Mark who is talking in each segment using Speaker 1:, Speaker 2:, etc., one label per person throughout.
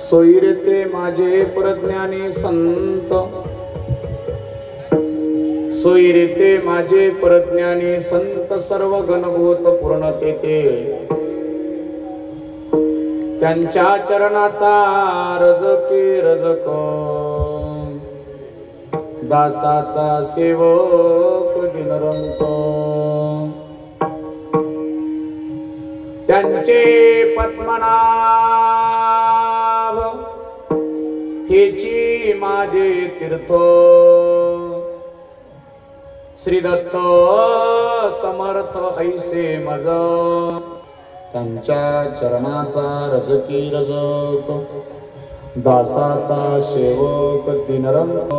Speaker 1: सोयीरे माझे प्रज्ञानी संत, सोयीरे माझे प्रज्ञानी संत, सर्व गणभूत पूर्णते ते त्यांच्या चरणाचा रजके रजक, दासाचा सेवक दिनरंक, त्यांचे पद्मनाभ हेची माझे तीर्थ, श्री दत्त समर्थ ऐसे मज, त्यांच्या चरणाचा रजकी रजक, दासाचा सेवक दिनरंक,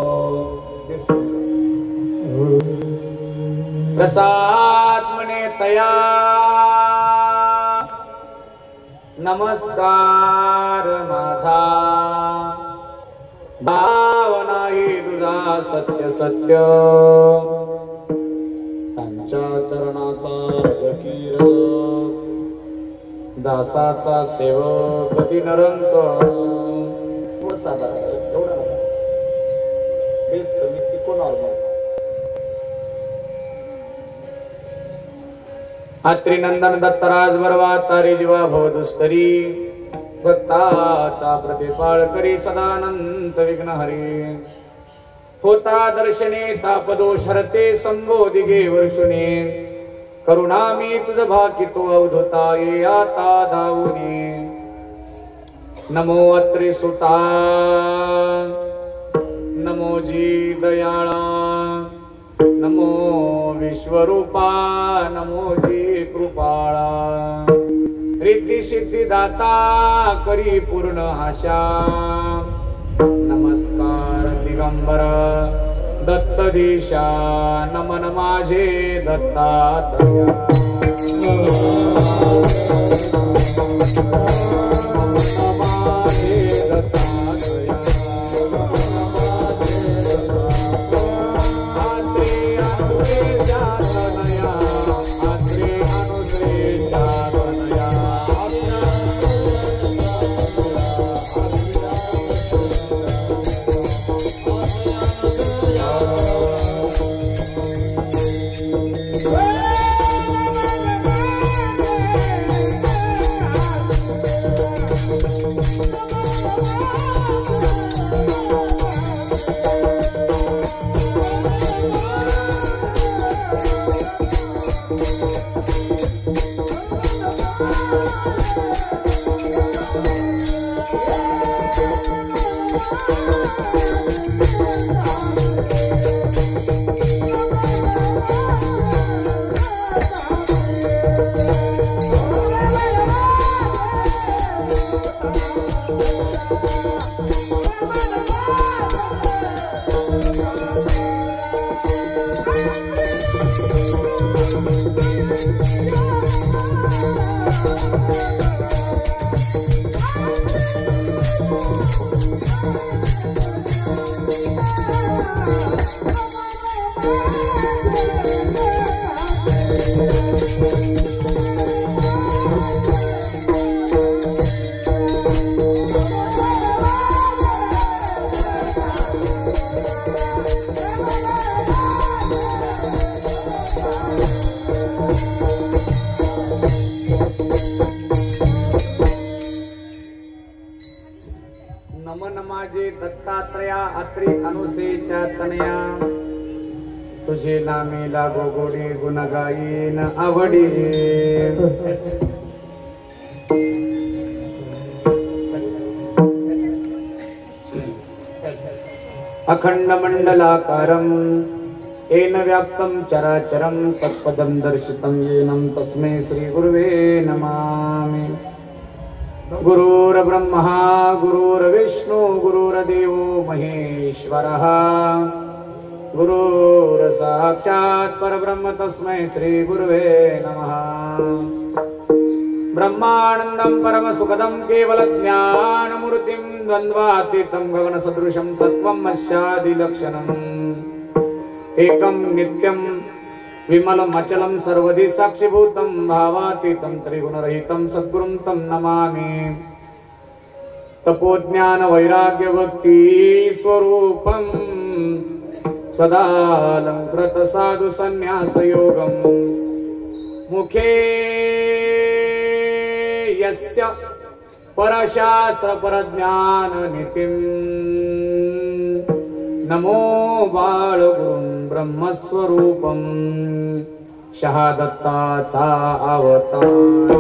Speaker 1: प्रसाद म्हणे तया नमस्कार माझा, भाव नाही तुझा सत्य सत्य, त्यांच्या चरणाचा रजकी रजक, दासाचा सेवक दिनरंक. एवढा बेस कमी तिको नॉर्मल. अत्रिनंदन दत्तराज बर्वा तारी जीवा भवदुस्तरी, भक्ताचा प्रतिपाळ करी सदानंत विघ्न हरी, होता दर्शने तापदोष हरते, संबोधी गे वर्षुने, करुणा मी तुझ भाकितो अवधूता ये आता धावुनी. नमो अत्रि सुता, नमो जी दयाळा, नमो विश्वरूपा, नमो जी कृपाळा, रिद्धी सिद्धी दाता करी पूर्ण आशा, नमस्कार दिगंबर दत्तधीशा, नमन माझे दत्तात्रया. नमन माझे दत्तात्रया अत्री अनुसेच्या तनया तुझे नामे लागो गोडी गुण गायीन आवडी अखंड मंडलाकारं येन व्याप्तं चराचरं तत्पदं दर्शितं येनं तस्मै श्री गुरुवे नमामि। गुरुर्ब्रह्मा गुरुर्विष्णु गुरुर्देवो महेश्वरः गुरुर्साक्षात् परब्रह्म तस्मै श्री गुरुवे नमः। ब्रह्मानन्दं परमसुखदं केवलज्ञानमूर्तिं द्वन्द्वातीतं गगनसदृशं तत्त्वं मस्यादिलक्षणम् एकं नित्यं विमलमचलं सर्वदि साक्षिभूतं भावातीतं त्रिगुणरहितं सद्गुरुं तं नमामि। तपोज्ञानवैराग्यभक्ति स्वरूपं सदालंकृत साधु संन्यासयोगं मुखे यस्य परशास्त्र परज्ञाननितिं नमो बाळगुरुं ब्रह्मस्वरूपं शहादत्ताचा अवतार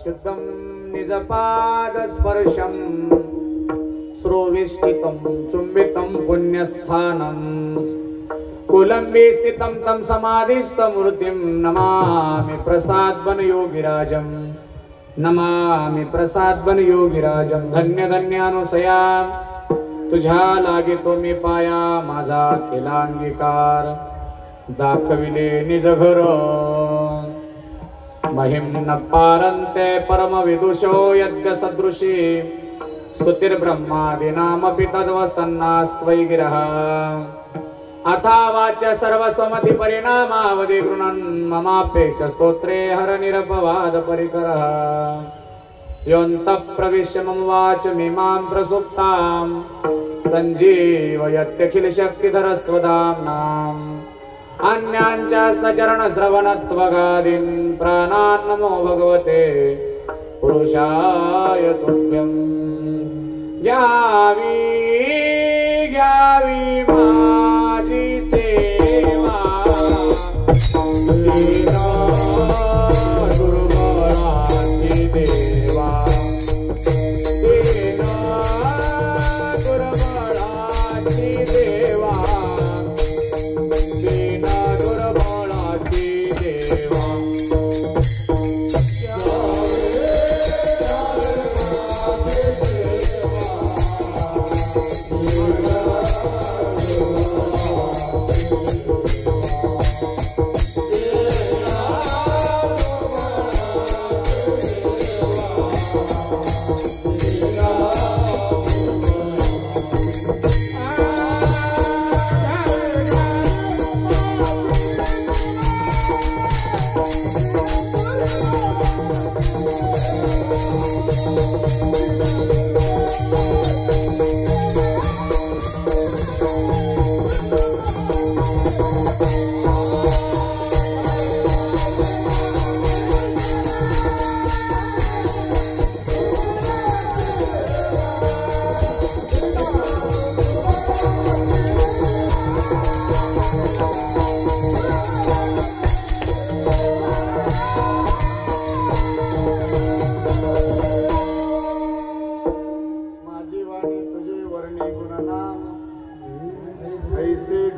Speaker 1: शुद्धं निजपादस्पर्शं श्रोविष्टितं चुम्बितं पुण्यस्थानं कुलम्बे स्थितं तं समाधिस्थमूर्तिं नमामि प्रसादवन योगिराजं नमामि प्रसादवन योगिराजं। धन्य धन्यानुसया तुझ्या लागे तो मी पाया माझा केला अंगीकार दाखविले निज घर महिम्न पारन्ते परम विदुषो यज्ञ सदृशी स्तुतिर्ब्रह्मादीनामपि तद्वसन्नास्त्वयि गिरः अथा वाच्य सर्वस्वमति परिणामावधि गृणन् ममापेक्ष स्तोत्रे हर निरपवाद परिकरः योऽन्तः प्रविश्य मम वाचमिमां प्रसुप्तां सञ्जीवयत्यखिल शक्तिधर स्वधाम्नाम् अन्याञ्चास्तचरणश्रवणत्वगादीन् प्राणान् नमो भगवते पुरुषाय तुभ्यं। घ्यावी घ्यावी माझी सेवा लीला गुरुबळाची देवा लीला गुरुबळाची देवा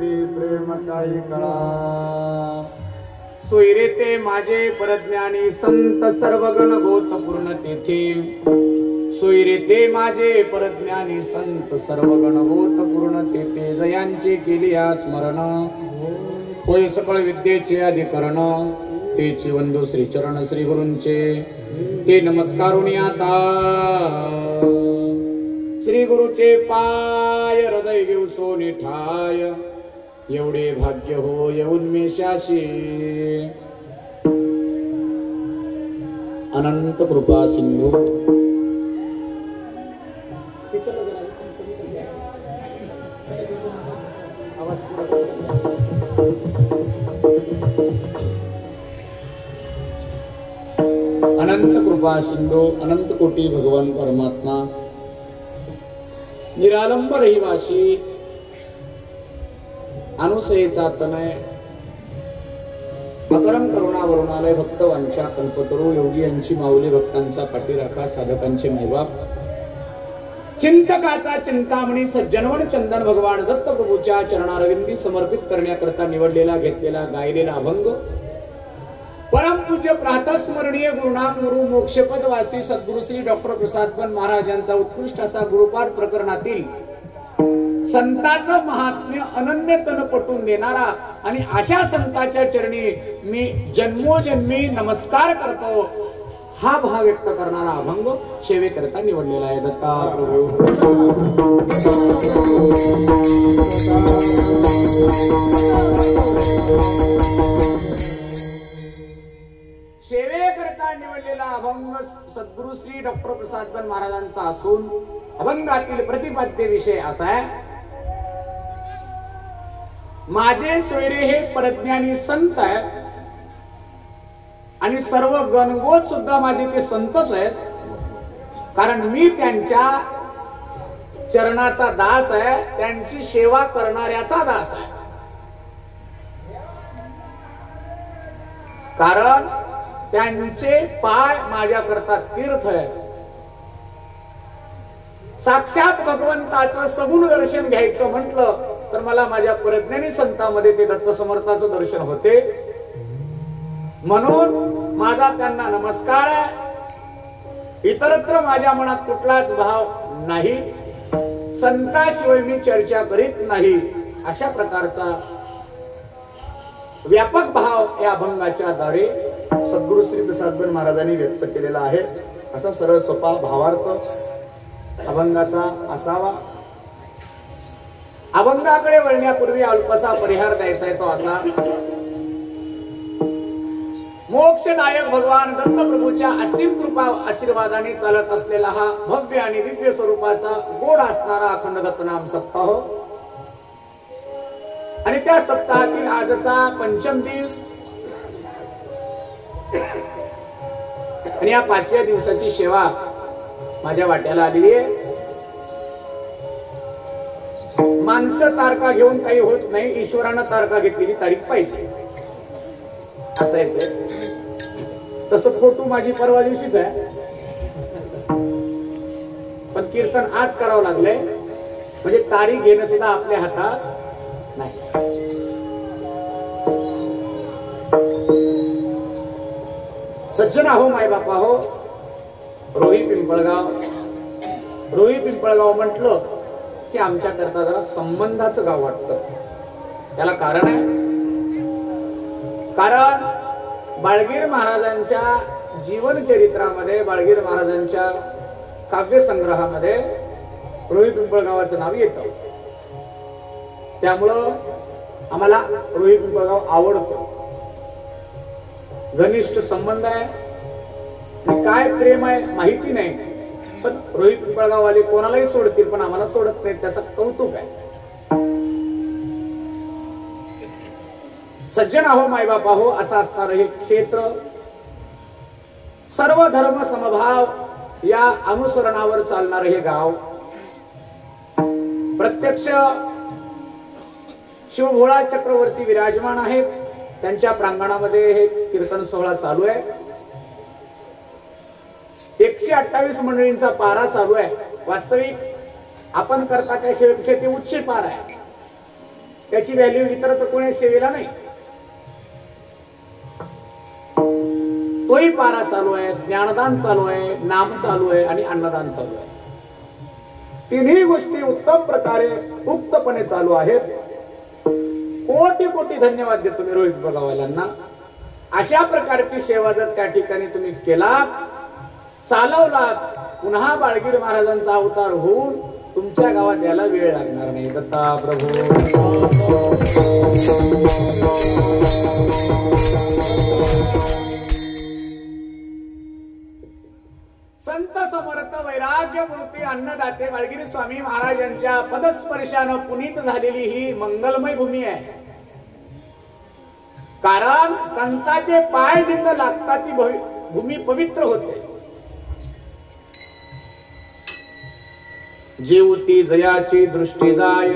Speaker 1: ती प्रेम काही कळा. सोयरे ते माझे परज्ञानी संत सर्वगण गोत पूर्ण तेथे. सोयरे ते माझे परज्ञानी संत सर्वगण गोत पूर्ण तेथे. जयांचे केली या स्मरण होय सकळ विद्येचे अधिकरण. तेचे वंदू श्री चरण श्री गुरूंचे ते नमस्कारुनी आता. श्री गुरुचे पाय हृदय घेऊ सोने ठाय. एवढे भाग्य हो उन्मेषाशी. अनंत कृपा सिंधू. अनंत कृपा सिंधू अनंत कोटी भगवान परमात्मा निरालंब रहिवासी अनुसयेचा तनय अकरम करुणा वरुणालय भक्त वांछा कल्पतरू योगी यांची माऊली भक्तांचा पाठीराखा साधकांचे मैबाप चिंतकाचा चिंतामणी सज्जनवन चंदन भगवान दत्त प्रभूच्या चरणारविंदी समर्पित करण्याकरता निवडलेला घेतलेला गायलेला अभंग परम पूज्य प्रातस्मरणीय गुरुनाम गुरु मोक्षपद वासी सद्गुरु श्री डॉक्टर प्रसादपंत महाराजांचा उत्कृष्ट असा गुरुपाठ प्रकरणातील संतांचं महात्म्य अनन्यतन पटवून देणारा आणि अशा संतांच्या चरणी मी जन्मोजन्मी नमस्कार करतो हा भाव व्यक्त करणारा अभंग सेवेकरता निवडलेला आहे. दत्ता प्रभू सेवेकरता निवडलेला अभंग सद्गुरु श्री डॉक्टर प्रसादपंत महाराजांचा असून अभंगातील प्रतिपाद्य विषय असा आहे. माझे सोयरे हे परज्ञानी संत आहेत आणि सर्व गणगोत सुद्धा माझे ते संतच आहेत. कारण मी त्यांच्या चरणाचा दास आहे, त्यांची सेवा करणाऱ्याचा दास आहे. कारण त्यांचे पाय माझ्याकरता तीर्थ आहे. साक्षात भगवंताचं सगुण दर्शन घ्यायचं म्हटलं तर मला माझ्या परज्ञानी संतांमध्ये ते दत्त समर्थाचं दर्शन होते. म्हणून माझा त्यांना नमस्कार आहे. इतरत्र माझ्या मनात कुठलाच भाव नाही. संताशिवाय मी चर्चा करीत नाही. अशा प्रकारचा व्यापक भाव या अभंगाच्या द्वारे सद्गुरु श्री प्रसादपंत महाराजांनी व्यक्त केलेला आहे. असा सरळ सोपा भावार्थ अभंगाचा असावा. अभंगाकडे वळण्यापूर्वी अल्पसा परिहार द्यायचा आहे तो असा. मोक्षदायक भगवान दत्त प्रभूच्या असीम कृपा आशीर्वादाने चालत असलेला हा भव्य आणि दिव्य स्वरूपाचा गोड असणारा अखंड दत्तनाम सप्ताह आणि त्या सप्ताहातील आजचा पंचम दिवस आणि या 5व्या दिवसाची सेवा माझ्या वाट्याला आलेली आहे. माणसं तारखा घेऊन काही होत नाही. ईश्वरानं तारखा घेतलेली तारीख पाहिजे असं आहे. तसं फोटो माझी परवा दिवशीच आहे पण कीर्तन आज करावं लागलंय म्हणजे तारीख घेणं सुद्धा आपल्या हातात नाही. सज्जन आहो माय बापा हो. रोही पिंपळगाव म्हटलं की आमच्याकरता जरा संबंधाचं गाव वाटतं. त्याला कारण आहे. कारण बाळगीर महाराजांच्या जीवन चरित्रामध्ये बाळगीर महाराजांच्या काव्यसंग्रहामध्ये रोही पिंपळगावाचं नाव येतं. त्यामुळं आम्हाला रोही पिंपळगाव आवडतं. घनिष्ठ संबंध आहे. काय प्रेम आहे माहिती नाही पण रोही पिंपळगाववाले कोणालाही सोडतील पण आम्हाला सोडत नाहीत. त्याचं कौतुक आहे. सज्जन आहो मायबाप आहो असं असणारं हे क्षेत्र सर्व धर्म समभाव या अनुसरणावर चालणारं हे गाव प्रत्यक्ष शिवभोळा चक्रवर्ती विराजमान आहेत. त्यांच्या प्रांगणामध्ये हे कीर्तन सोहळा चालू आहे. 128 मंडळींचा पारा चालू आहे. वास्तविक आपण करता त्या सेवेपेक्षा ते उच्च पार आहे. त्याची व्हॅल्यू इतर कोणी सेवेला नाही. तोही पारा चालू आहे, ज्ञानदान चालू आहे, नाम चालू आहे आणि अन्नदान चालू आहे. तिन्ही गोष्टी उत्तम प्रकारे गुप्तपणे चालू आहेत. कोटी कोटी धन्यवाद देतो मी रोहित बगावाल्यांना. अशा प्रकारची सेवा जर त्या ठिकाणी तुम्ही केला, चालवलात, पुन्हा बाळगीर महाराजांचा अवतार होऊन तुमच्या गावात यायला वेळ लागणार नाही. दत्ता प्रभू. संत समर्थ वैराग्य मूर्ती अन्नदाते बाळगिरी स्वामी महाराजांच्या पदस्पर्शानं पुनीत झालेली ही मंगलमय भूमी आहे. कारण संतांचे पाय जिथं लागतात ती भूमी पवित्र होते. जेवती जयाची दृष्टी जाय,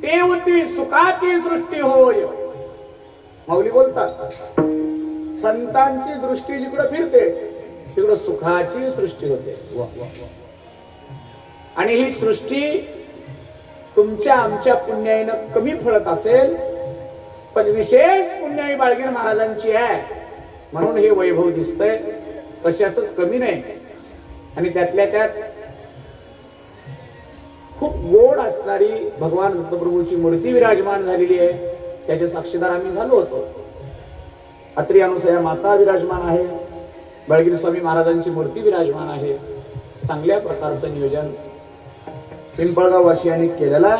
Speaker 1: तेवती सुखाची दृष्टी होय. माऊली बोलतात, संतांची दृष्टी जिकडे फिरते तिकडे सुखाची सृष्टी होते. आणि ही सृष्टी तुमच्या आमच्या पुण्याईनं कमी फळत असेल, पण विशेष पुण्याई बाळगीर महाराजांची आहे म्हणून हे वैभव दिसतंय. कशाच कमी नाही. आणि त्यातल्या त्यात खूप गोड असणारी भगवान दत्तप्रभूची मूर्ती विराजमान झालेली आहे. त्याचे साक्षीदार आम्ही झालो होतो. अत्री अनुसया माता विराजमान आहे, बाळगीर स्वामी महाराजांची मूर्ती विराजमान आहे. चांगल्या प्रकारचं नियोजन पिंपळगाव वासियांनी केलेला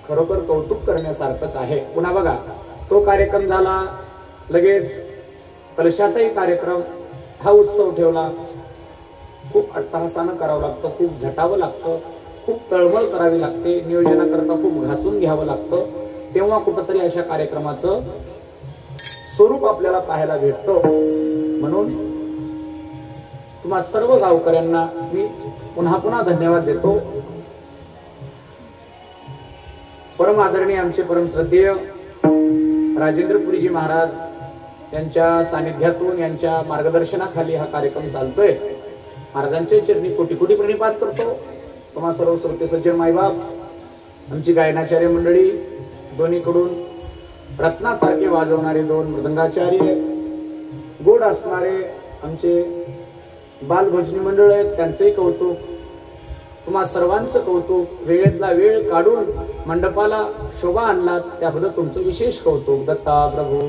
Speaker 1: खरोखर कौतुक करण्यासारखंच आहे. पुन्हा बघा, तो कार्यक्रम झाला, लगेच कलशाचाही कार्यक्रम, हा उत्सव ठेवला. खूप अट्टहासानं करावं लागतं, खूप झटावं लागतं, खूप तळमळ करावी लागते, नियोजनाकरता खूप घासून घ्यावं लागतं. तेव्हा कुठंतरी अशा कार्यक्रमाचं स्वरूप आपल्याला पाहायला भेटतो. म्हणून तुम्हा सर्व गावकऱ्यांना मी पुन्हा पुन्हा धन्यवाद देतो. परम आदरणीय आमचे परम श्रद्धेय राजेंद्रपुरीजी महाराज यांच्या सानिध्यातून, यांच्या मार्गदर्शनाखाली हा कार्यक्रम चालतोय. महाराजांच्या चरणी कोटी कोटी प्रणिपात करतो. तुम्हा सर्व श्रोते सज्जन मायबाप, आमची गायनाचार्य मंडळी, दोन्हीकडून रत्नासारखे वाजवणारे दोन मृदंगाचार्य, गोड असणारे आमचे बालभजनी मंडळ आहेत, त्यांचंही कौतुक. तुम्हा सर्वांचं कौतुक. वेळेतला वेळ काढून मंडपाला शोभा आणलात त्याबद्दल तुमचं विशेष कौतुक. दत्ता प्रभू.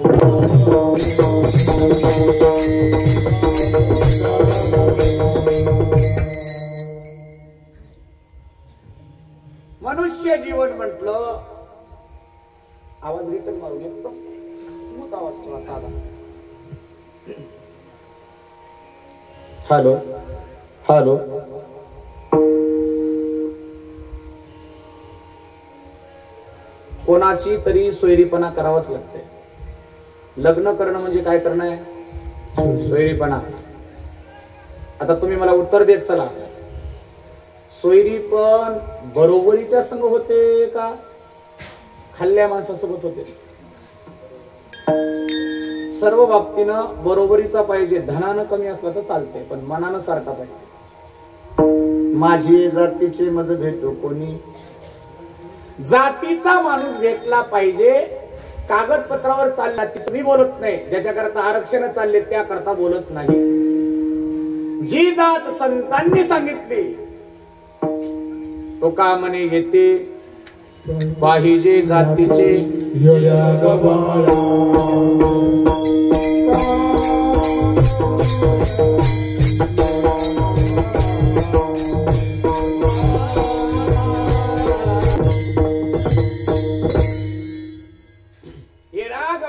Speaker 1: मनुष्य जीवन म्हटलं, आवाज रिटर्न मारून येतो, स्मूथ आवाज थोडा साधा. Hello hello. कोणाची तरी सोयरीपणा करावाच लागते. लग्न करणं म्हणजे काय करणं आहे? सोयरीपणा. आता तुम्ही मला उत्तर देत चला, सोयरी पण बरोबरीच्या संग होते का खाल्ल्या माणसासोबत होते? सर्व बाबतीनं बरोबरीचा पाहिजे. धनानं कमी असला तर चालते, पण मनानं सारखा पाहिजे. माझी जातीचे मज भेटू कोणी, जातीचा माणूस भेटला पाहिजे. कागदपत्रावर चालला ती तुम्ही बोलत नाही, ज्याच्याकरता आरक्षण चालले त्याकरता बोलत नाही. जी जात संतांनी सांगितली तो का म्हणे येते पाहिजे जातीचे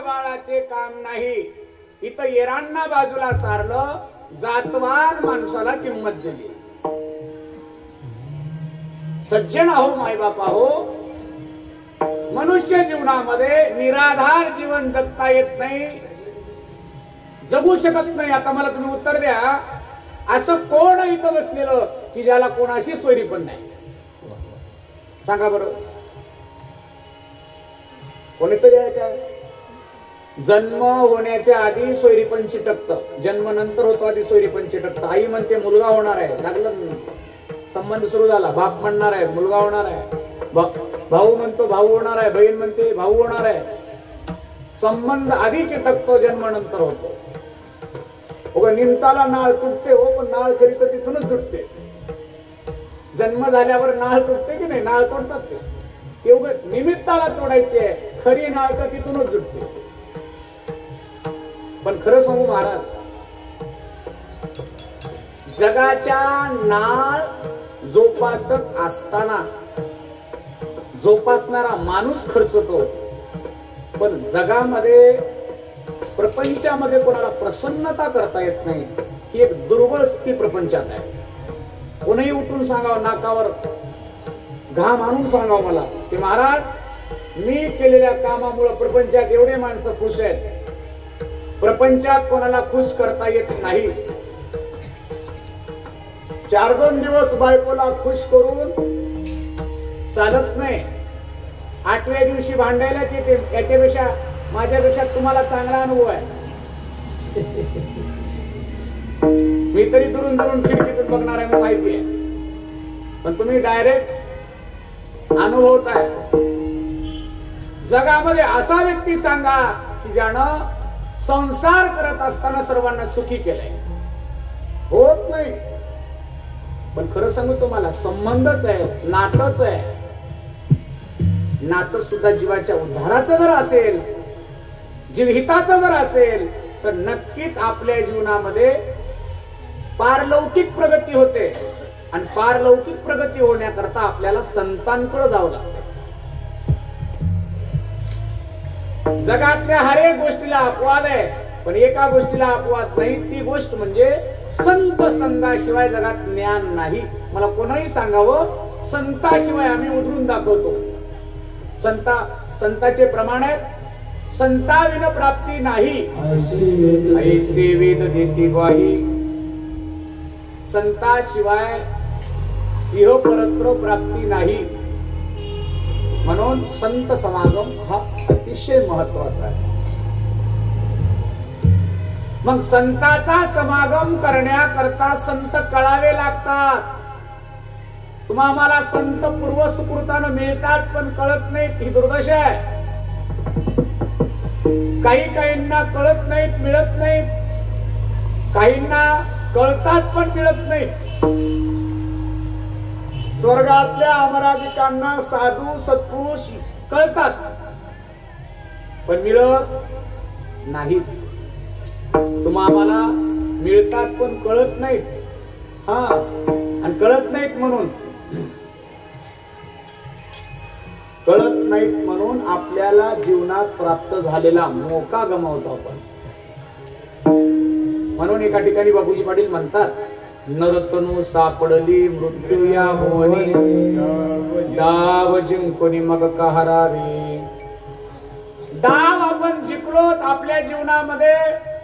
Speaker 1: बाळाचे काम नाही. इथं येरांना बाजूला सारलं, जातवान माणसाला किंमत दिली. सज्जन आहो, मायबाप आहो, मनुष्य जीवनामध्ये निराधार जीवन जगता येत नाही, जगू शकत नाही. आता मला तुम्ही उत्तर द्या, असं कोण इथं बसलेलं की ज्याला कोणाशी सोयरी पण नाही? सांगा बरं, कोणीतरी आहे का? जन्म होण्याच्या आधी सोयरीपण चिटकतं, जन्म नंतर होतो आधी सोयरीपण चिटकतं. आई म्हणते मुलगा होणार आहे, लागलं संबंध सुरू झाला, बाप म्हणणार आहे मुलगा होणार आहे, भाऊ म्हणतो भाऊ होणार आहे, बहीण म्हणते भाऊ होणार आहे. संबंध आधी चिटकतो, जन्मानंतर होतो. निमताला नाळ तुटते हो, पण नाळ खरी तर तिथूनच तुटते. जन्म झाल्यावर नाळ तुटते की नाही? नाळ तोडतात ते. एवढं निमित्ताला तोडायचे, खरी नाळ तर तिथूनच तुटते. पण खरं सांगू महाराज, जगाच्या नाळ जोपासत असताना जोपासणारा माणूस खर्चतो, पण जगामध्ये प्रपंचामध्ये कोणाला प्रसन्नता करता येत नाही. ही एक दुर्बळ स्थिती प्रपंचात आहे. कोणीही उठून सांगावं, नाकावर घाम आणून सांगावं मला की महाराज मी केलेल्या कामामुळे प्रपंचात एवढे माणसं खुश आहेत. प्रपंचात कोणाला खुश करता येत नाही. 4-2 दिवस बायकोला खुश करून चालत नाही. 8व्या दिवशी भांडायलाच येते. याच्यापेक्षा माझ्यापेक्षा तुम्हाला चांगला अनुभव आहे. मी तरी दुरून दुरून खिडकीतून बघणार आहे, माहिती आहे. पण तुम्ही डायरेक्ट अनुभवताय. जगामध्ये असा व्यक्ती सांगा की ज्यानं संसार करत असताना सर्वांना सुखी केलंय. होत नाही. पण खरं सांगू तुम्हाला, संबंधच आहे, नातच आहे. नातं सुद्धा जीवाच्या उद्धाराचं जर असेल, जीवहिताचं जर असेल, तर नक्कीच आपल्या जीवनामध्ये पारलौकिक प्रगती होते. आणि पारलौकिक प्रगती होण्याकरता आपल्याला संतांकडे जावं लागतं. जगातल्या हर एक गोष्टीला अपवाद आहे, पण एका गोष्टीला अपवाद नाही. ती गोष्ट म्हणजे संत संताशिवाय जगात ज्ञान नाही. मला कोणाही सांगावं, संताशिवाय आम्ही उधळून दाखवतो. संताचे प्रमाण आहे, संताविन प्राप्ती नाही, ऐसे वेद देती ग्वाही. संताशिवाय इह परत्र प्राप्ती नाही. म्हणून संत समागम हा अतिशय महत्वाचा आहे. मग संतांचा समागम करण्याकरता संत कळावे लागतात. तुम्हाला संत पूर्व सुकृतानं मिळतात, पण कळत नाहीत. ही दुर्दशा आहे. काहींना कळत नाहीत, मिळत नाहीत. काहींना कळतात पण मिळत नाहीत. स्वर्गातल्या अमराधिकांना साधू सत्पुरुष कळतात, पण मिळत नाहीत. तुम्हाला मिळतात पण कळत नाहीत. हा, आणि कळत नाहीत म्हणून आपल्याला जीवनात प्राप्त झालेला मोका गमावतो आपण. म्हणून एका ठिकाणी बाबूजी पाटील म्हणतात, नरतनु सापडली मृत्यू या भुवनी, डाव जिंकुनी मग कहारावी. डाव आपण जिंकलो, आपल्या जीवनामध्ये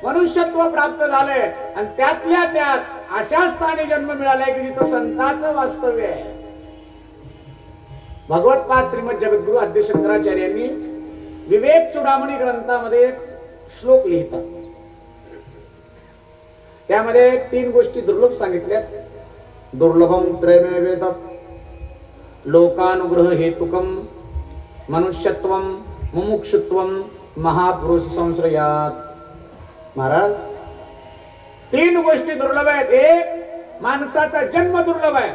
Speaker 1: मनुष्यत्व प्राप्त झालंय. आणि त्यातल्या त्यात अशा स्थानी जन्म मिळालाय की जिथं संतांचं वास्तव्य आहे. भगवत्पाद श्रीमद जगद्गुरु आद्य शंकराचार्यांनी विवेक चूडामणी ग्रंथामध्ये एक श्लोक लिहितात. त्यामध्ये 3 गोष्टी दुर्लभ सांगितल्यात. दुर्लभम त्रयमेवेतत्, लोकानुग्रह हेतुकम, मनुष्यत्वम, मुमुक्षुत्वम, महापुरुष संश्रयात. महाराज 3 गोष्टी दुर्लभ आहेत. एक, माणसाचा जन्म दुर्लभ आहे.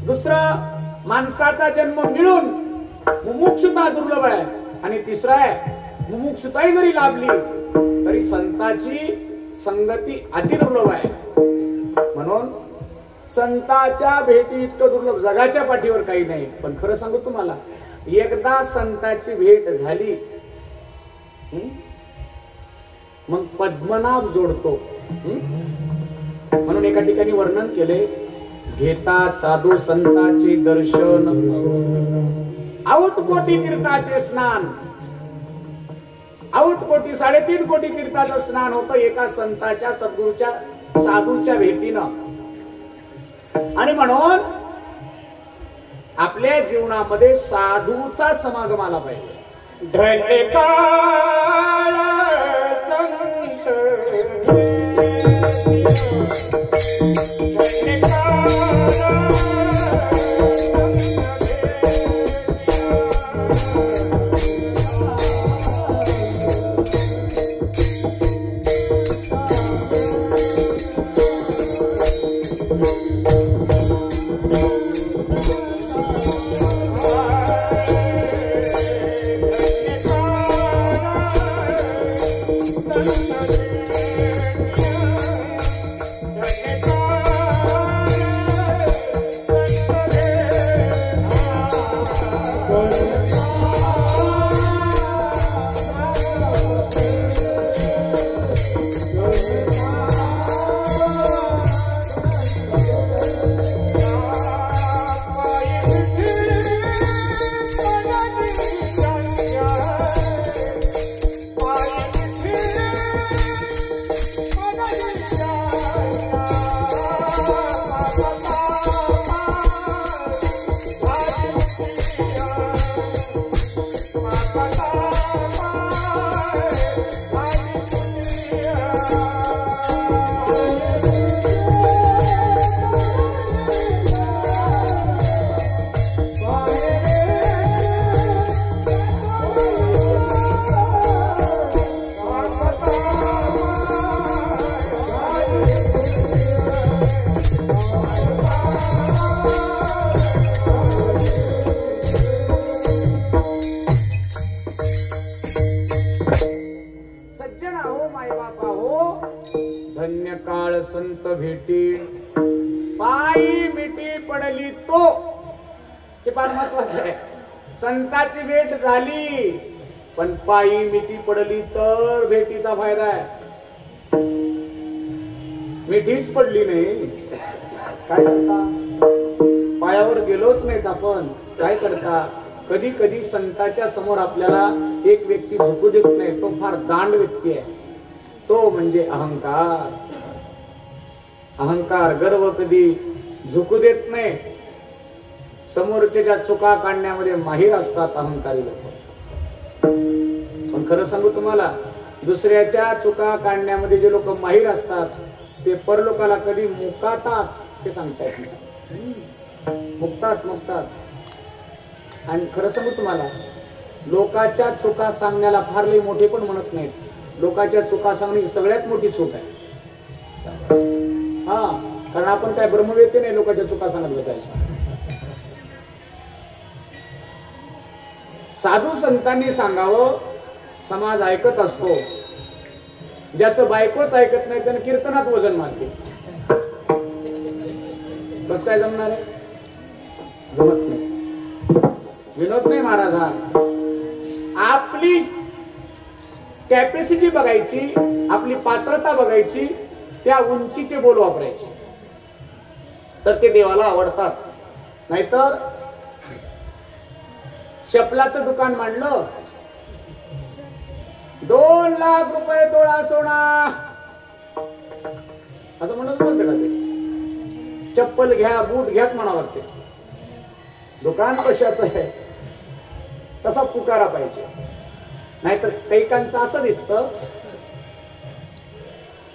Speaker 1: दुसरं, माणसाचा जन्म मिळून मुमुक्षुता दुर्लभ आहे. आणि तिसरं आहे, मुमुक्षुताही जरी लाभली तरी संताची संगती अति दुर्लभ आहे. म्हणून संताच्या भेटी इतकं दुर्लभ जगाच्या पाठीवर काही नाही. पण खरं सांगू तुम्हाला, एकदा संताची भेट झाली मग पद्मनाभ जोडतो. म्हणून एका ठिकाणी वर्णन केले, घेता साधू संताचे दर्शन, आउटकोटी तीर्थाचे स्नान. आउटकोटी 3.5 कोटी तीर्थाचं स्नान होतं एका संताच्या, सद्गुरूच्या, साधूच्या भेटीनं. आणि म्हणून आपल्या जीवनामध्ये साधूचा समागम आला पाहिजे. धन्यकाळ संत, धन्यकाळ संत. धन्य काळ संत भेटी पायी मिठी पडली तो हे फार महत्वाचं आहे. संताची भेट झाली पण पायी मिठी पडली तर भेटीचा फायदा आहे. मिठीच पडली नाही काय करता, पायावर गेलोच नाहीत आपण काय करता. कधी कधी संताच्या समोर आपल्याला एक व्यक्ती झुकू देत नाही, तो फार दांड व्यक्ती आहे. तो म्हणजे अहंकार. अहंकार गर्व कधी झुकू देत नाही. समोरच्या चुका काढण्यामध्ये माहीर असतात अहंकारी लोक. पण खरं सांगू तुम्हाला, दुसऱ्याच्या चुका काढण्यामध्ये जे लोक माहीर असतात ते परलोकाला कधी मुकातात ते सांगता येत नाही. मुक्तात. आणि खरं सांगू तुम्हाला, लोकांच्या चुका सांगण्याला फार लई मोठे पण म्हणत नाहीत. लोकांच्या चुका सांगणे सगळ्यात मोठी चूक आहे. हा, कारण आपण काय ब्रह्मवेत्ते नाही लोकांच्या चुका सांगत बसायचं. साधू संतांनी सांगावं, समाज ऐकत असतो. ज्याचं बायकोच ऐकत नाही त्यानं कीर्तनात वजन मारते. कसं काय जमणार आहे? जमत नाही. विनोद नाही महाराज हा. आपली कॅपॅसिटी बघायची, आपली पात्रता बघायची, त्या उंचीचे बोल वापरायचे तर ते देवाला आवडतात. नाहीतर चपलाचं दुकान मांडलं, 2 लाख रुपये तोळा सोना असं म्हणत होतं का ते? चप्पल घ्या, बूट घ्याच म्हणावं लागते. दुकान कशाचं आहे तसा पुकारा पाहिजे. नाहीतर कैकांचं असं दिसतं,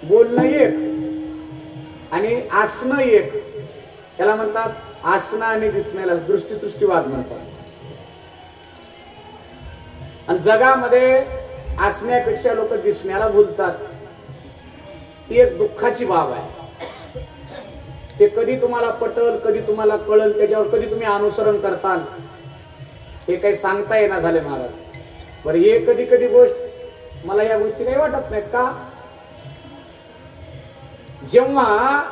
Speaker 1: बोलणं एक आणि आसनं एक. त्याला म्हणतात आसना आणि दिसण्याला दृष्टीसृष्टीवाद म्हणतात. आणि जगामध्ये आसण्यापेक्षा लोक दिसण्याला भूलतात. ती एक दुःखाची बाब आहे. ते कधी तुम्हाला पटल, कधी तुम्हाला कळल, त्याच्यावर कधी तुम्ही अनुसरण करताल हे काही सांगता येणार झाले महाराज. बरं, हे कधी कधी गोष्ट मला या गोष्टी काही वाटत नाहीत का? जेव्हा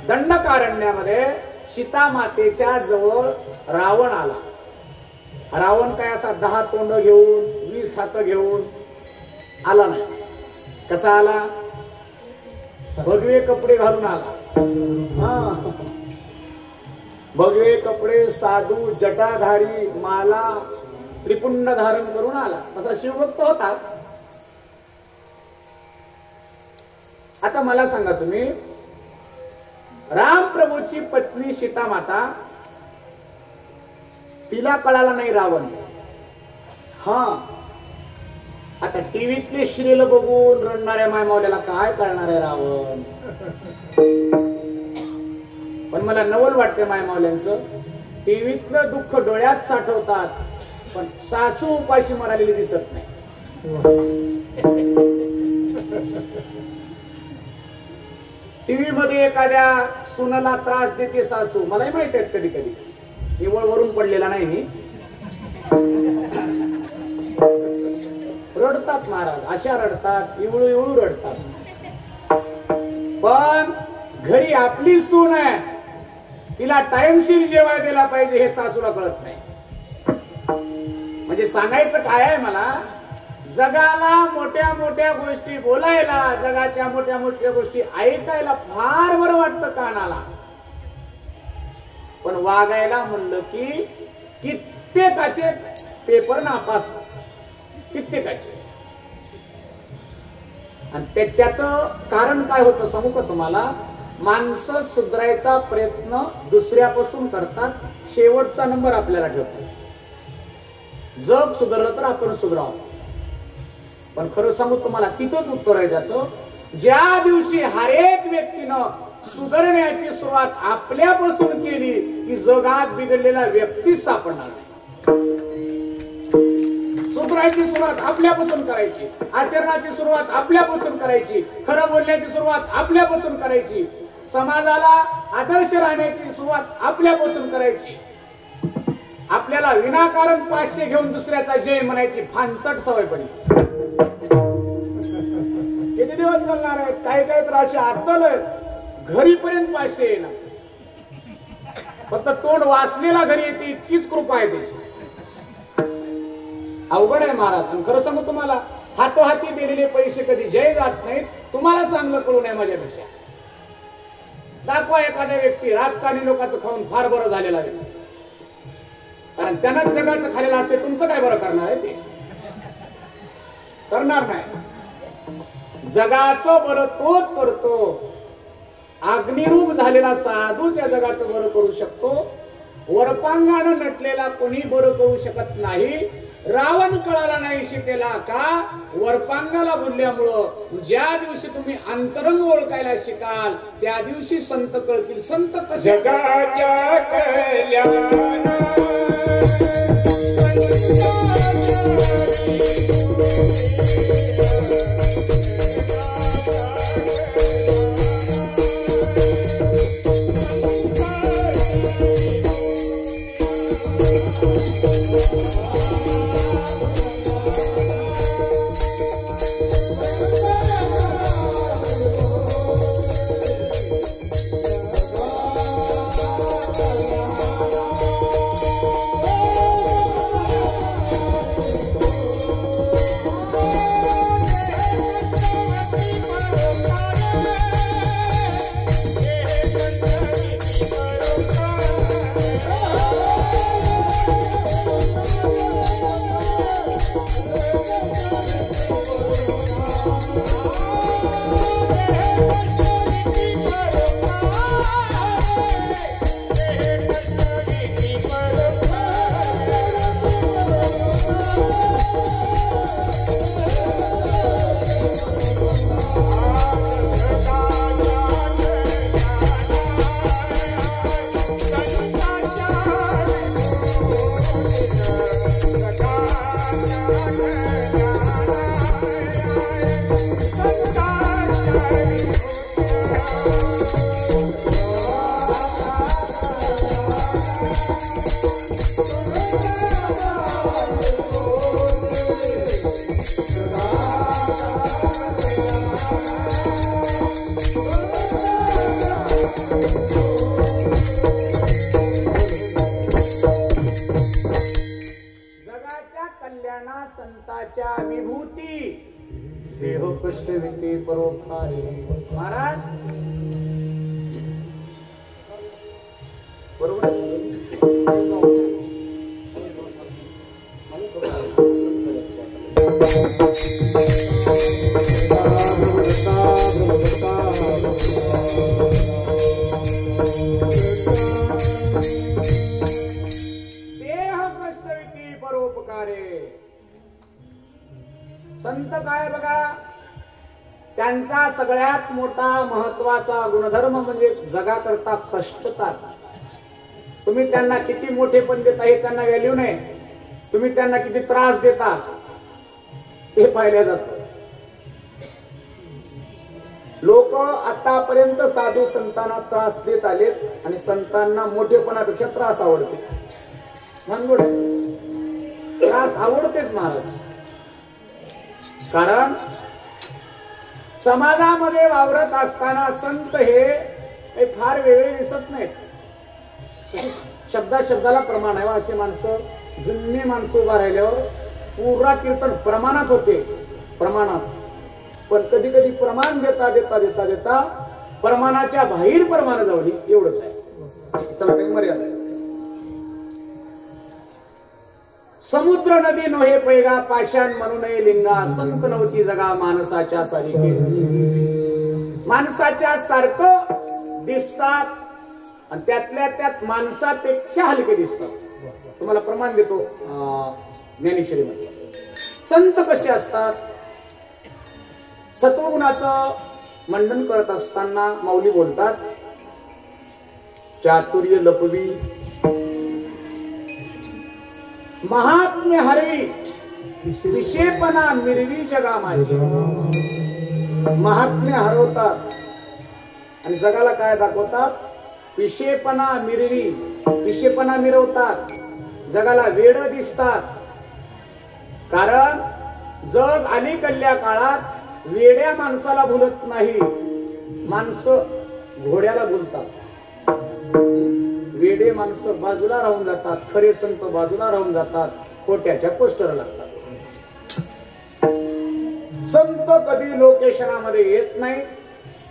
Speaker 1: दंडकारण्यामध्ये सीता मातेच्या जवळ रावण आला. रावण काय असा 10 तोंड घेऊन 20 हात घेऊन आला नाही. कसा आला? भगवे कपडे घालून आला. भगवे कपडे, साधू, जटाधारी, माला, त्रिपुंड धारण करून आला. असा शिवभक्त होता. आता मला सांगा तुम्ही, राम प्रभूची पत्नी सीता माता, तिला कळाला नाही रावण. हा, आता टीव्हीतले श्रील बघून रडणाऱ्या मायमावल्याला काय करणार आहे रावण? पण मला नवल वाटते मायमावल्यांचं. टीव्हीतलं दुःख डोळ्यात साठवतात पण सासू उपाशी मरालेली दिसत नाही. टीव्ही मध्ये एखाद्या सुनाला त्रास देते सासू, मलाही माहिती आहे कधी कधी. निवळ वरून पडलेला नाही मी. रडतात महाराज, अशा रडतात, इवळू इवळू रडतात. पण घरी आपली सून आहे, तिला टाइमशीर जेवाय दिला पाहिजे हे सासूला कळत नाही. म्हणजे सांगायचं काय आहे मला, जगाला मोठ्या मोठ्या गोष्टी बोलायला, जगाच्या मोठ्या मोठ्या गोष्टी ऐकायला फार बरं वाटतं कानाला. पण वागायला म्हणलं की कित्येकाचे पेपर नापास, कित्येकाचे. आणि त्याचं कारण काय होतं सांगू का तुम्हाला? माणसं सुधारायचा प्रयत्न दुसऱ्यापासून करतात, शेवटचा नंबर आपल्याला ठेवतात. जग सुधारलं तर आपण सुधारावं. पण खरं सांगू तुम्हाला तिथंच उत्तर आहे त्याचं, ज्या दिवशी हर एक व्यक्तीनं सुधारण्याची सुरुवात आपल्यापासून केली की जगात बिघडलेला व्यक्तीच सापडणार नाही. सुधारायची सुरुवात आपल्यापासून करायची, आचरणाची सुरुवात आपल्यापासून करायची, खरं बोलण्याची सुरुवात आपल्यापासून करायची, समाजाला आदर्श राहण्याची सुरुवात आपल्यापासून करायची. आपल्याला विनाकारण 500 घेऊन दुसऱ्याचा जय म्हणायची फांचट सवय पडली. किती दिवस चालणार आहे? काही काही तर असे आदल घरीपर्यंत 500 येणार. फक्त तोंड वाचलेला घरी येते इतकीच कृपा आहे त्याची. अवघड आहे महाराज. आणि खरं सांगू तुम्हाला, हातोहाती दिलेले पैसे कधी जय जात नाहीत. तुम्हाला चांगलं कळू नये माझ्यापेक्षा. दाखवा एखाद्या व्यक्ती राजकारणी लोकांचं खाऊन फार बरं झालेलं आहे, कारण त्यानंच जगाचं खाल्लेलं असते. तुमचं काय बरं करणार आहे? ते करणार नाही. जगाचं बरं तोच करतो. अग्निरूप झालेला साधूच या जगाचं बरं करू शकतो. वरपांगानं नटलेला कोणी बरं करू शकत नाही. रावण कळाला नाही सीतेला का? वरपांगाला बोलल्यामुळं. ज्या दिवशी तुम्ही अंतरंग ओळखायला शिकाल त्या दिवशी संत कळतील. संत
Speaker 2: जगाच्या कल्याण
Speaker 1: संताच्या विभूती देह कष्ट विते परोपकारी. महाराज बरोबर देह कष्ट विते परोपकारे. संत काय बघा, त्यांचा सगळ्यात मोठा महत्वाचा गुणधर्म म्हणजे जगाकरता कष्टतात. तुम्ही त्यांना किती मोठेपण देता हे त्यांना व्हॅल्यू नाही. तुम्ही त्यांना किती त्रास देता हे पाहिलं जातं. लोक आतापर्यंत साधू संतांना त्रास देत आलेत आणि संतांना मोठेपणापेक्षा त्रास आवडते. मनगोड त्रास आवडतेच महाराज. कारण समाजामध्ये वावरत असताना संत हे फार वेगळे दिसत नाहीत. शब्दा शब्दाला प्रमाण आहे. असे माणसं जुन्नी माणसं उभा राहिल्यावर पूर्ण कीर्तन प्रमाणात होते. प्रमाणात. पण कधी कधी प्रमाण देता देता देता देता प्रमाणाच्या बाहेर प्रमाण जावली एवढंच आहे. त्याला काही मर्यादा आहे. समुद्र नदी नोहे पैगा पाषाण म्हणू नये लिंगा. संत नव्हती जगा माणसाच्या सारखी. माणसाच्या सारखं दिसतात आणि त्यातल्या त्यात माणसापेक्षा हलके दिसतात. तुम्हाला प्रमाण देतो. ज्ञानेश्वरी मध्ये. संत कसे असतात? सत्वगुणाचं मंडन करत असताना माऊली बोलतात, चातुर्य लपवी महात्म्य हरवी विषेपणा मिरवी जगा माझी. महात्म्य हरवतात आणि जगाला काय दाखवतात? विषेपणा मिरवी. विषेपणा मिरवतात, जगाला वेड दिसतात. कारण जग अलीकडल्या काळात वेड्या माणसाला भुलत नाही, माणसं घोड्याला भुलतात. वेडे माणसं बाजूला राहून जातात, खरे संत बाजूला राहून जातात, खोट्याच्या पोस्टर लागतात. संत कधी लोकेशनामध्ये येत नाही.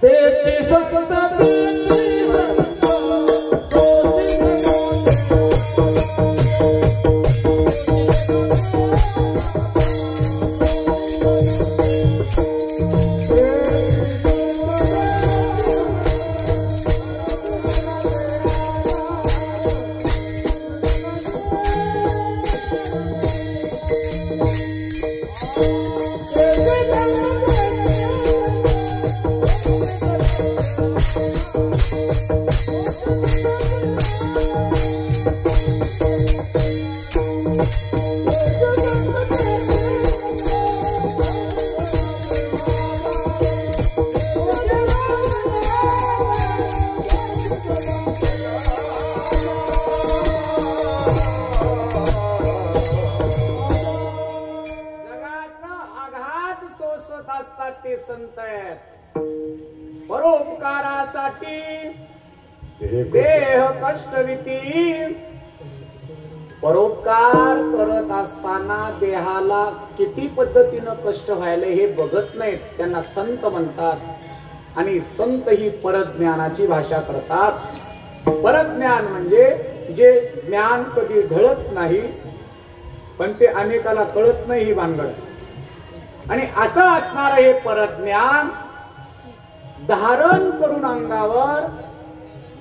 Speaker 2: तेची संत
Speaker 1: ते संत आहेत. परोपकारासाठी देह कष्टविती. परोपकार करत असताना देहाला किती पद्धतीनं कष्ट व्हायला हे बघत नाहीत, त्यांना संत म्हणतात. आणि संत ही परज्ञानाची भाषा करतात. परज्ञान म्हणजे जे ज्ञान कधी ढळत नाही पण ते अनेकाला कळत नाही, ही भानगड. आणि असं असणार हे परज्ञान धारण करून अंगावर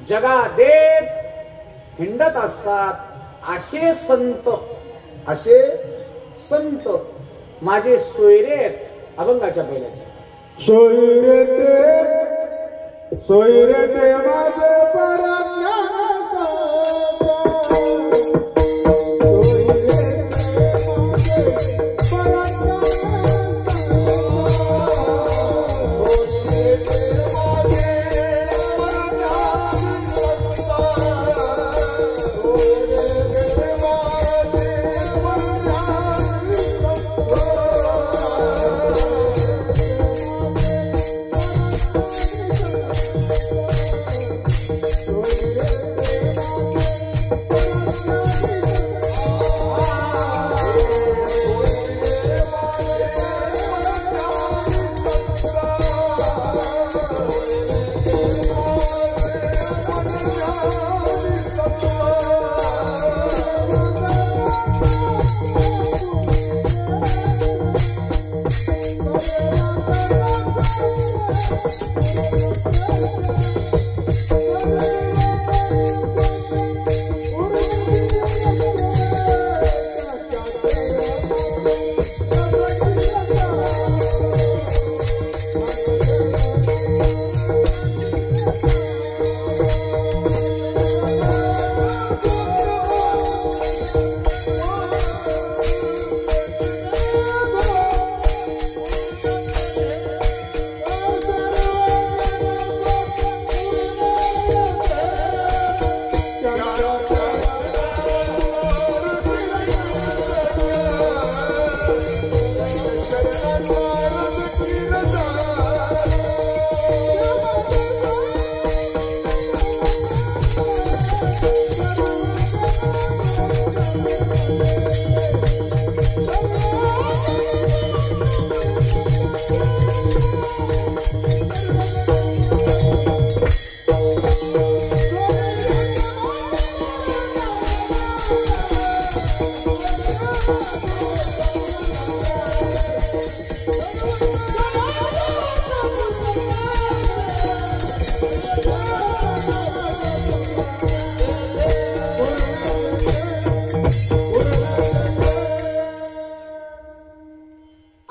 Speaker 1: जगादेत हिंडत असतात. असे संत माझे सोयरे आहेत. अभंगाच्या पहिल्याच्या
Speaker 2: सोयरे ते माझे परज्ञान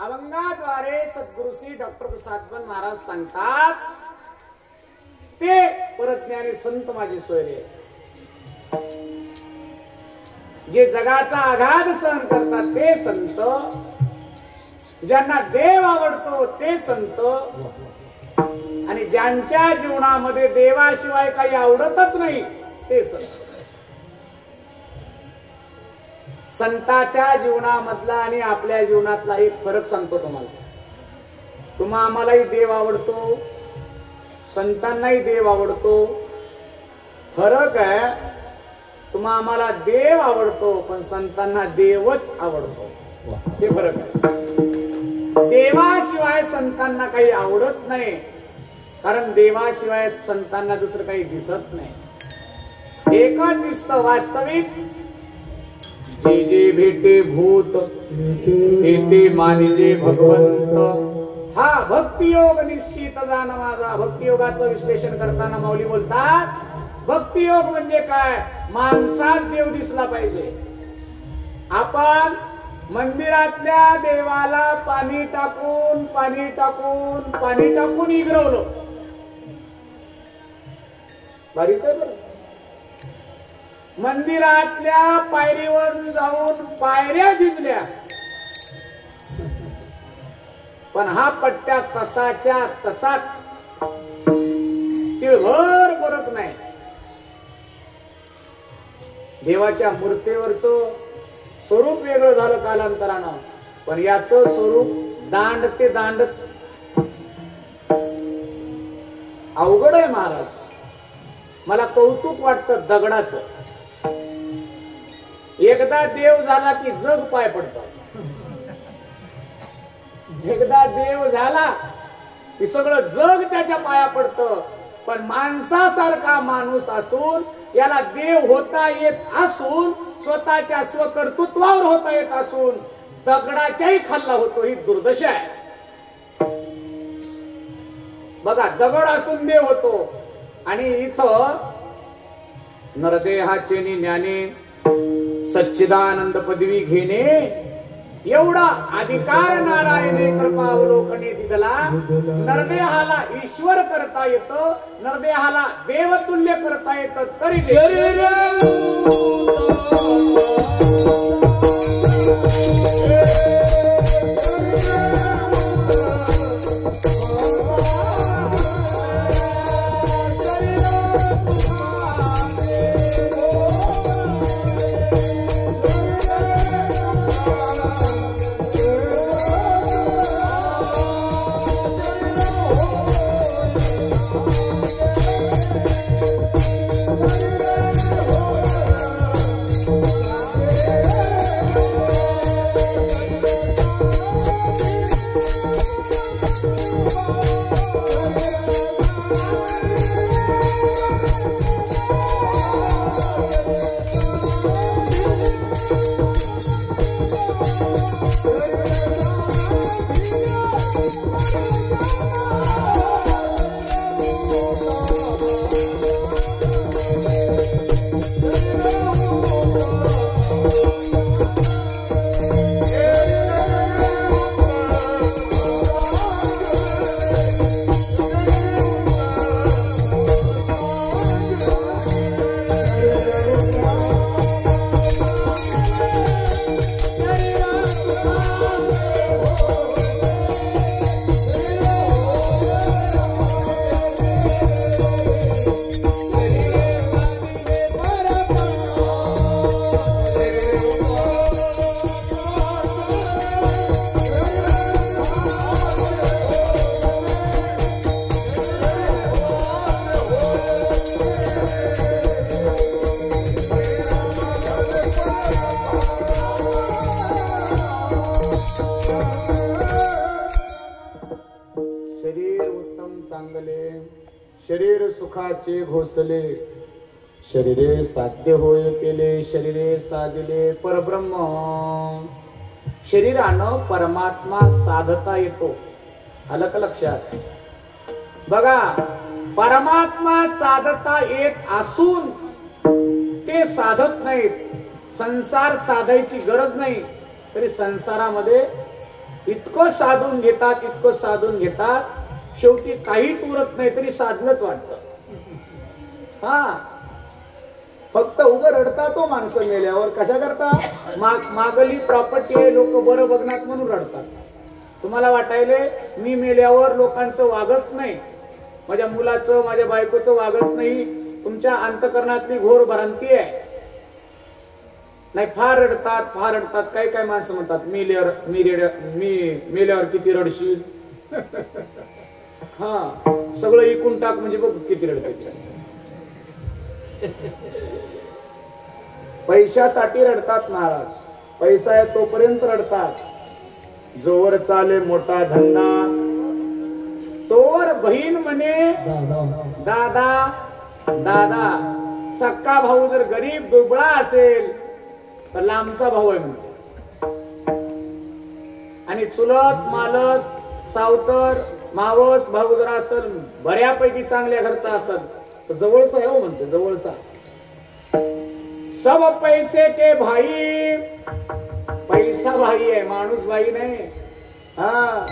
Speaker 1: अभंगाद्वारे सद्गुरु श्री डॉक्टर प्रसाद महाराज सांगतात, ते परज्ञानी संत माझे सोयरे, जे जगाचा आघात सहन करतात ते संत, ज्यांना देव आवडतो ते संत, आणि ज्यांच्या जीवनामध्ये देवाशिवाय काही आवडतच नाही ते संत. संताच्या जीवनामधला आणि आपल्या जीवनातला एक फरक सांगतो तुम्हाला. आम्हालाही देव आवडतो, संतांनाही देव आवडतो. फरक आहे, आम्हाला देव आवडतो पण संतांना देवच आवडतो, हे फरक आहे. देवाशिवाय संतांना काही आवडत नाही, कारण देवाशिवाय संतांना दुसरं काही दिसत नाही. एकच दिसतं वास्तविक, जे जे भेटे भूत ते ते मानिजे भगवंत. हा भक्तियोग निश्चित जाण माझा. भक्तियोगाचं विश्लेषण करताना माऊली बोलतात, भक्तियोग म्हणजे काय? माणसात देव दिसला पाहिजे. आपण मंदिरातल्या देवाला पाणी टाकून पाणी टाकून पाणी टाकून इगरवलं, बारीक आहे बरं. मंदिरातल्या पायरीवर जाऊन पायऱ्या झिजल्या, पण हा पट्ट्या तसाच्या तसाच, तिळभर फरक नाही. देवाच्या मूर्तीवरचं स्वरूप वेगळं झालं कालांतरानं, पण याचं स्वरूप दांड ते दांडच. अवघड आहे महाराज. मला कौतुक वाटतं दगडाचं. एकदा देव झाला की जग पाय पडतं. एकदा देव झाला की सगळं जग त्याच्या पाया पडतं. पण माणसासारखा माणूस असून, याला देव होता येत असून, स्वतःच्या स्वकर्तृत्वावर होता येत असून दगडाच्याही खाल्ला होतो, ही दुर्दशा आहे. बघा, दगड असून देव होतो. आणि इथं नरदेहाचे ज्ञाने सच्चिदानंद पदवी घेणे एवढा अधिकार नारायणे कृपावलोकने दिला. नरदेहाला ईश्वर करता येतं, नरदेहाला देवतुल्य करता येतं, तरी शरीर शरीर सुखाचे घोसले, शरीरे साध्य होय केले, शरीरे साधिले परब्रह्म. शरीरानं परमात्मा साधता येतो. आलं का लक्षात? बघा, परमात्मा साधता येत असून ते साधत नाहीत. संसार साधायची गरज नाही, तरी संसारामध्ये इतकं साधून घेतात, इतकं साधून घेतात, शेवटी काहीच उरत नाही तरी साधलंच वाटतं. हा, फक्त उभं रडतात तो माणसं मेल्यावर. कशा करता? मागली प्रॉपर्टी आहे, लोक बरं बघणार म्हणून रडतात. तुम्हाला वाटायले मी मेल्यावर लोकांचं वागत नाही, माझ्या मुलाचं माझ्या बायकोचं वागत नाही, तुमच्या अंतकरणातली घोर भ्रांती आहे. नाही, फार रडतात, फार रडतात. काही काही माणसं म्हणतात मेल्यावर किती रडशील. हा, सगळं इकून टाक म्हणजे बघ किती रडते. पैशासाठी रडतात महाराज. पैसा आहे तोपर्यंत रडतात. जोवर चाले मोठा धंदा तोवर बहीण म्हणे दादा दादा. सक्का भाऊ जर गरीब दुबळा असेल तर लांबचा भाऊ आहे म्हणते. आणि चुलत मालक सावतर मावस भाऊ जर असेल बऱ्यापैकी चांगल्या घरचा असेल तर जवळचा आहे हो म्हणते, जवळचा. सब पैसे के भाई. पैसा भाई आहे, माणूस भाई नाही. हा,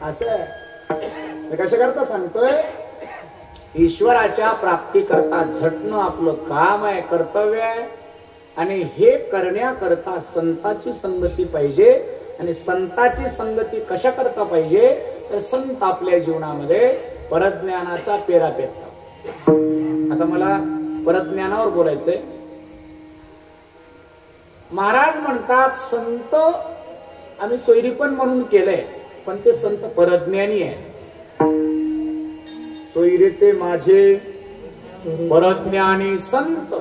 Speaker 1: असं कशा करता सांगतोय? ईश्वराच्या प्राप्ती करता झटणं आपलं काम आहे, कर्तव्य आहे. आणि हे करण्याकरता संताची संगती पाहिजे. आणि संताची संगती कशा करता पाहिजे तर संत आपल्या जीवनामध्ये परज्ञानाचा पेरा पेरतात. आता मला परज्ञानावर बोलायचंय. महाराज म्हणतात संत आम्ही सोयरीपण म्हणून केलंय, पण ते संत परज्ञानी आहे. सोयरे ते माझे परज्ञानी संत.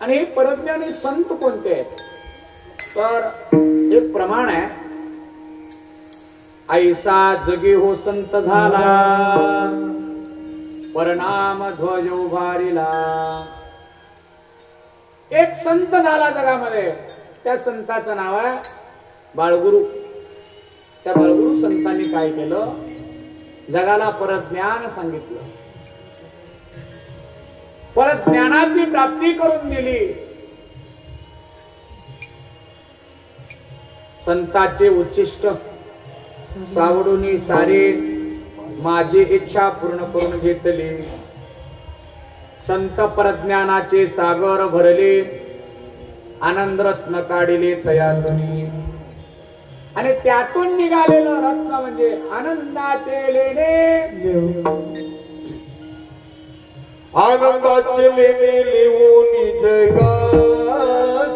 Speaker 1: आणि हे परज्ञानी संत कोणते आहेत तर एक प्रमाण आहे. ऐसा जगी हो संत झाला, परिणाम ध्वज उभारिला. एक संत झाला जगामध्ये, त्या संताचं नाव आहे बाळगुरु. त्या बाळगुरु संतांनी काय केलं? जगाला परज्ञान सांगितलं, परज्ञानाची प्राप्ती करून दिली. संताचे उच्चिष्ट सावडून सारे माझी इच्छा पूर्ण करून घेतली. संत परज्ञानाचे सागर भरले, आनंद रत्न काढिले तयातुनी. आणि त्यातून निघालेलं रत्न म्हणजे आनंदाचे लेणे.
Speaker 2: आनंदाचे लेणे लिहून जगास